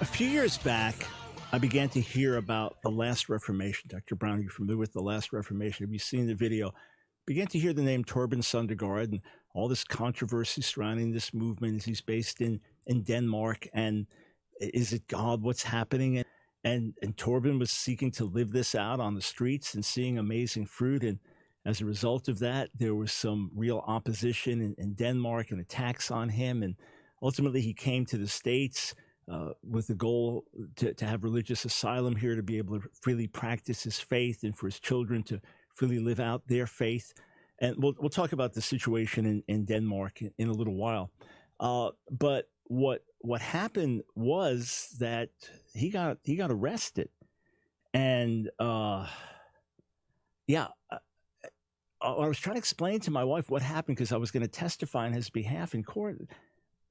A few years back, I began to hear about the Last Reformation. Dr. Brown, are you familiar with the Last Reformation? Have you seen the video? Began to hear the name Torben Søndergaard and all this controversy surrounding this movement. He's based in Denmark. And is it God? What's happening? And Torben was seeking to live this out on the streets and seeing amazing fruit. And as a result of that, there was some real opposition in Denmark and attacks on him. And ultimately, he came to the States with the goal to have religious asylum here, to be able to freely practice his faith and for his children to freely live out their faith. And we'll talk about the situation in Denmark in a little while. But what happened was that he got arrested. And I was trying to explain to my wife what happened because I was going to testify on his behalf in court.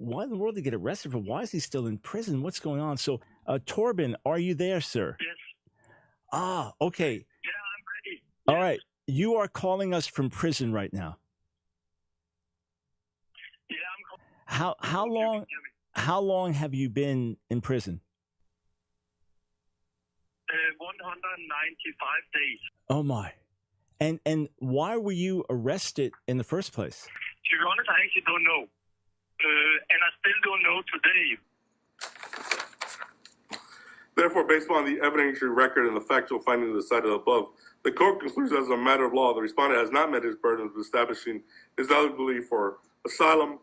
Why in the world did he get arrested for? Why is he still in prison? What's going on? So, Torben, are you there, sir? Yes. Ah, okay. Yeah, I'm ready. All right. You are calling us from prison right now. Yeah, I'm How long have you been in prison? 195 days. Oh my. And why were you arrested in the first place? To be honest, I actually don't know. And I still don't know today. Therefore, based upon the evidentiary record and the factual findings cited above, the court concludes as a matter of law, the respondent has not met his burden of establishing his eligibility for asylum.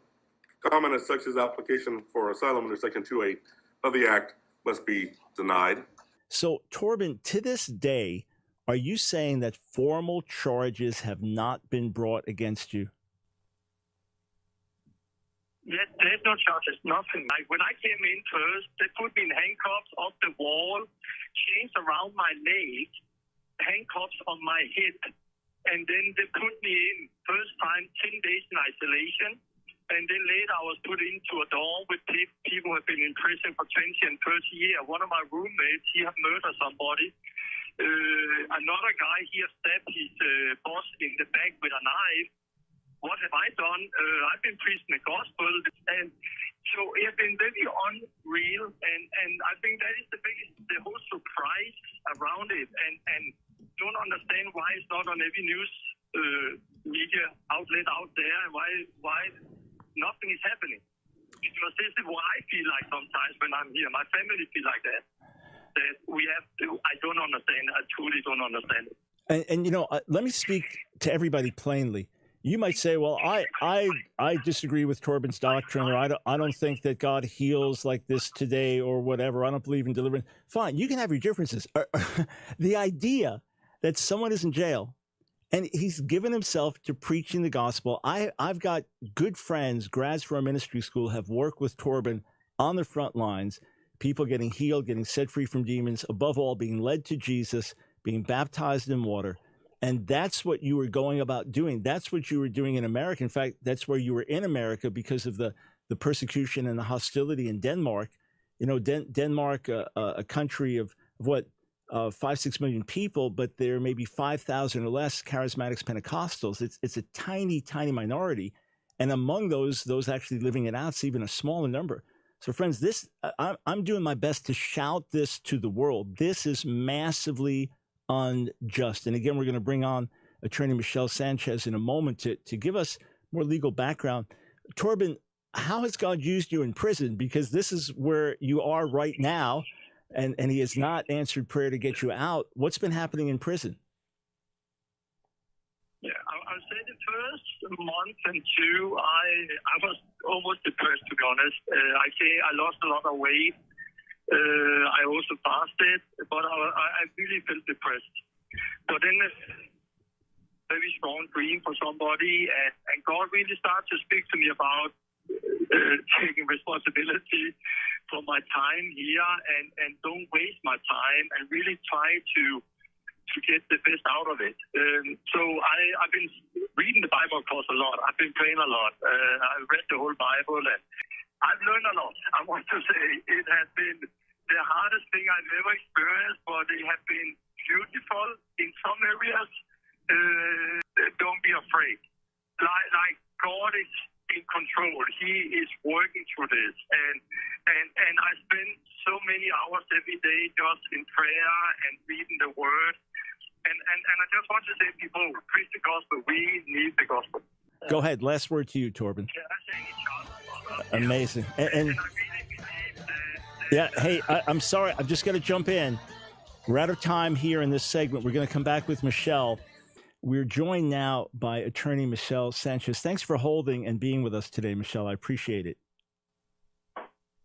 Comment as such as application for asylum under Section 2.8 of the Act must be denied. So, Torben, to this day, are you saying that formal charges have not been brought against you? Yes, there's no charges, nothing. Like when I came in first, they put me in handcuffs off the wall, chains around my legs, handcuffs on my head, and then they put me in first time 10 days in isolation, and then later I was put into a dorm with people who have been in prison for 20 and 30 years. One of my roommates, he had murdered somebody. Another guy, he had stabbed his boss in the back with a knife. What have I done? I've been preaching the gospel, and so it's been very unreal, and I think that is the whole surprise around it, and don't understand why it's not on every news media outlet out there, and why nothing is happening. Because this is what I feel like sometimes when I'm here. My family feel like that we have to. I don't understand. I truly don't understand it. And let me speak to everybody plainly. You might say, well, I disagree with Torben's doctrine, or I don't think that God heals like this today or whatever. I don't believe in deliverance. Fine, you can have your differences. The idea that someone is in jail and he's given himself to preaching the gospel. I've got good friends, grads from our ministry school, have worked with Torben on the front lines, people getting healed, getting set free from demons, above all, being led to Jesus, being baptized in water. And that's what you were going about doing. That's what you were doing in America. In fact, that's where you were in America because of the persecution and the hostility in Denmark. Denmark, a country of what, 5-6 million people, but there may be 5,000 or less charismatics, Pentecostals. It's a tiny, tiny minority. And among those actually living it out, it's even a smaller number. So friends, I'm doing my best to shout this to the world. This is massively unjust. And again, we're going to bring on attorney Michelle Sanchez in a moment to give us more legal background. Torben, how has God used you in prison? Because this is where you are right now, and he has not answered prayer to get you out. What's been happening in prison? Yeah, I'll say the first month and two, I was almost depressed, to be honest. I lost a lot of weight. I also fasted, but I really felt depressed. But then a very strong dream for somebody, and God really started to speak to me about taking responsibility for my time here and don't waste my time and really try to get the best out of it. So I've been reading the Bible, of course, a lot. I've been praying a lot. I've read the whole Bible, and I've learned a lot. I want to say it has been the hardest thing I've ever experienced, but it has been beautiful in some areas. Don't be afraid. Like God is in control. He is working through this, and I spent so many hours every day just in prayer and reading the Word. And I just want to say, people, preach the gospel. We need the gospel. Go ahead. Last word to you, Torben. Amazing. And I really believe that yeah, hey, I'm sorry. I'm just going to jump in. We're out of time here in this segment. We're going to come back with Michelle. We're joined now by attorney Michelle Sanchez. Thanks for holding and being with us today, Michelle. I appreciate it.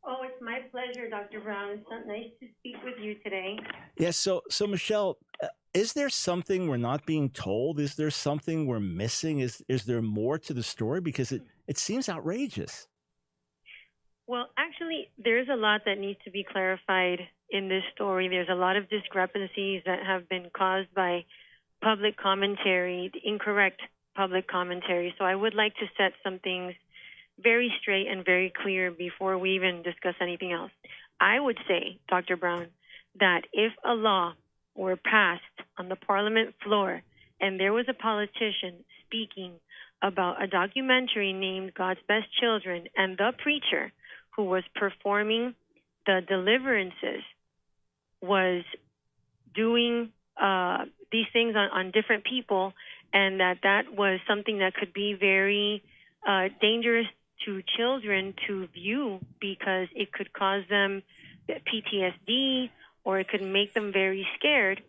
Oh, it's my pleasure, Dr. Brown. It's so nice to speak with you today. Yes. So Michelle, is there something we're not being told? Is there something we're missing? Is there more to the story? Because it seems outrageous. Well, actually, there's a lot that needs to be clarified in this story. There's a lot of discrepancies that have been caused by public commentary, incorrect public commentary. So I would like to set some things very straight and very clear before we even discuss anything else. I would say, Dr. Brown, that if a law were passed on the Parliament floor and there was a politician speaking about a documentary named God's Best Children and the preacher who was performing the deliverances was doing these things on different people, and that was something that could be very dangerous to children to view because it could cause them PTSD or it could make them very scared.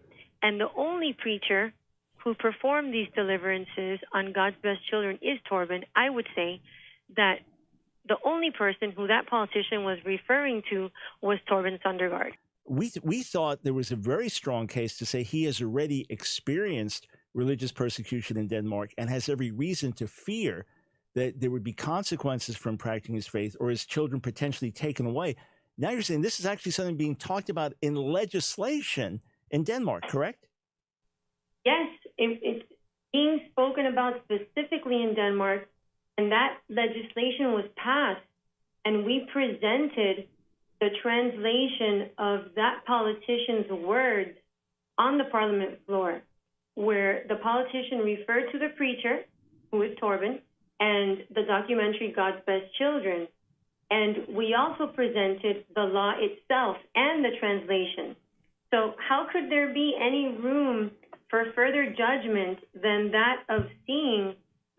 And the only preacher who performed these deliverances on God's Best Children is Torben. I would say that the only person who that politician was referring to was Torben Sundergaard. We thought there was a very strong case to say he has already experienced religious persecution in Denmark and has every reason to fear that there would be consequences from practicing his faith or his children potentially taken away. Now you're saying this is actually something being talked about in legislation in Denmark, correct? Yes, it's being spoken about specifically in Denmark, and that legislation was passed, and we presented the translation of that politician's words on the Parliament floor, where the politician referred to the preacher, who is Torben, and the documentary God's Best Children. And we also presented the law itself and the translation. So how could there be any room for further judgment than that of seeing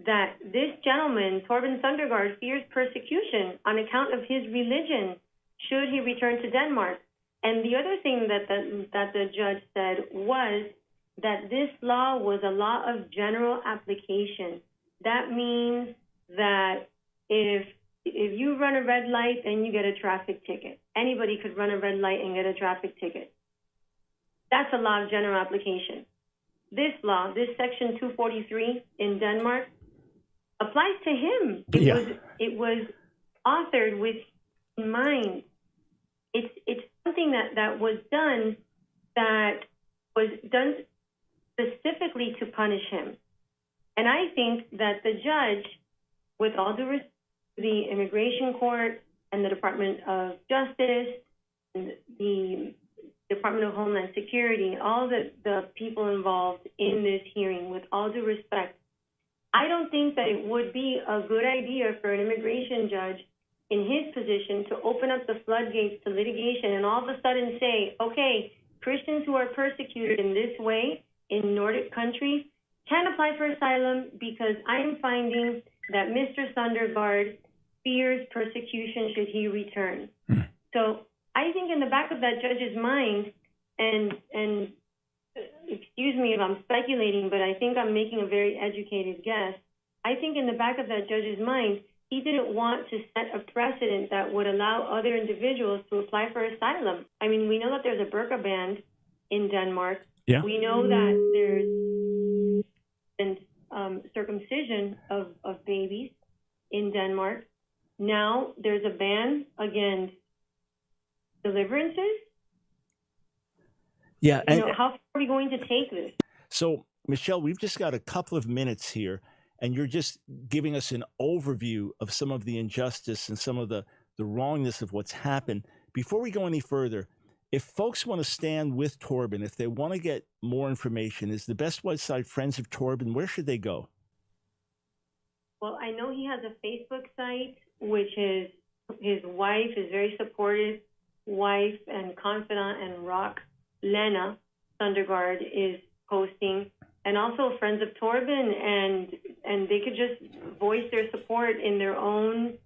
that this gentleman, Torben Sundergaard, fears persecution on account of his religion should he return to Denmark? And the other thing that the judge said was that this law was a law of general application. That means that if you run a red light and you get a traffic ticket, anybody could run a red light and get a traffic ticket. That's a law of general application. This law, this section 243 in Denmark, applies to him. It was authored with in mind. It's something that was done specifically to punish him. And I think that the judge, with all due respect to the Immigration Court and the Department of Justice and the Department of Homeland Security, all the people involved in this hearing, with all due respect, I don't think that it would be a good idea for an immigration judge in his position to open up the floodgates to litigation and all of a sudden say, okay, Christians who are persecuted in this way in Nordic countries can apply for asylum because I am finding that Mr. Sundergaard fears persecution should he return. So I think in the back of that judge's mind, and excuse me if I'm speculating, but I think I'm making a very educated guess. I think in the back of that judge's mind, he didn't want to set a precedent that would allow other individuals to apply for asylum. I mean, we know that there's a burqa ban in Denmark. Yeah. We know that there's circumcision of babies in Denmark. Now there's a ban against deliverances. Yeah. And how far are we going to take this? so, Michelle, we've just got a couple of minutes here, and you're just giving us an overview of some of the injustice and some of the wrongness of what's happened. Before we go any further, if folks want to stand with Torben, if they want to get more information, is the best website Friends of Torben? Where should they go? Well, I know he has a Facebook site, which is his wife is very supportive wife and confidant and rock, Lena Sundergaard, is posting, and also friends of Torben, and they could just voice their support in their own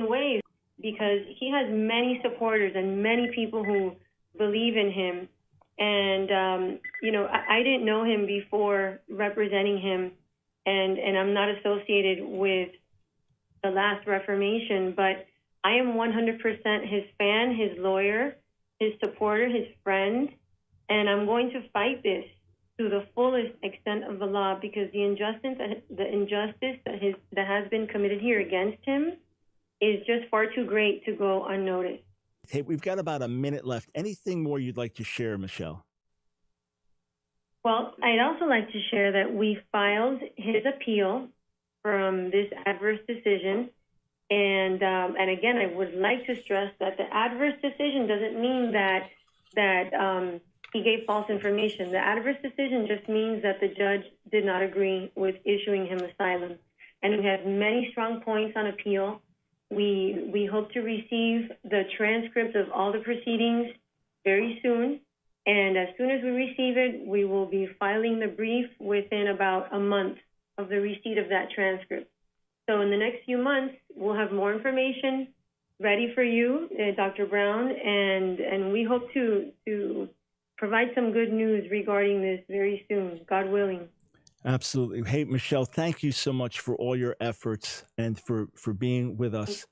ways, because he has many supporters and many people who believe in him. And I didn't know him before representing him, and I'm not associated with the last Reformation, but I am 100% his fan, his lawyer, his supporter, his friend, and I'm going to fight this to the fullest extent of the law, because the injustice that has been committed here against him is just far too great to go unnoticed. Hey, we've got about a minute left. Anything more you'd like to share, Michelle? Well, I'd also like to share that we filed his appeal from this adverse decision. And again, I would like to stress that the adverse decision doesn't mean that he gave false information. The adverse decision just means that the judge did not agree with issuing him asylum. And we have many strong points on appeal. We hope to receive the transcript of all the proceedings very soon. And as soon as we receive it, we will be filing the brief within about a month of the receipt of that transcript. So in the next few months, we'll have more information ready for you, Dr. Brown, and we hope to provide some good news regarding this very soon, God willing. Absolutely. Hey, Michelle, thank you so much for all your efforts and for being with us.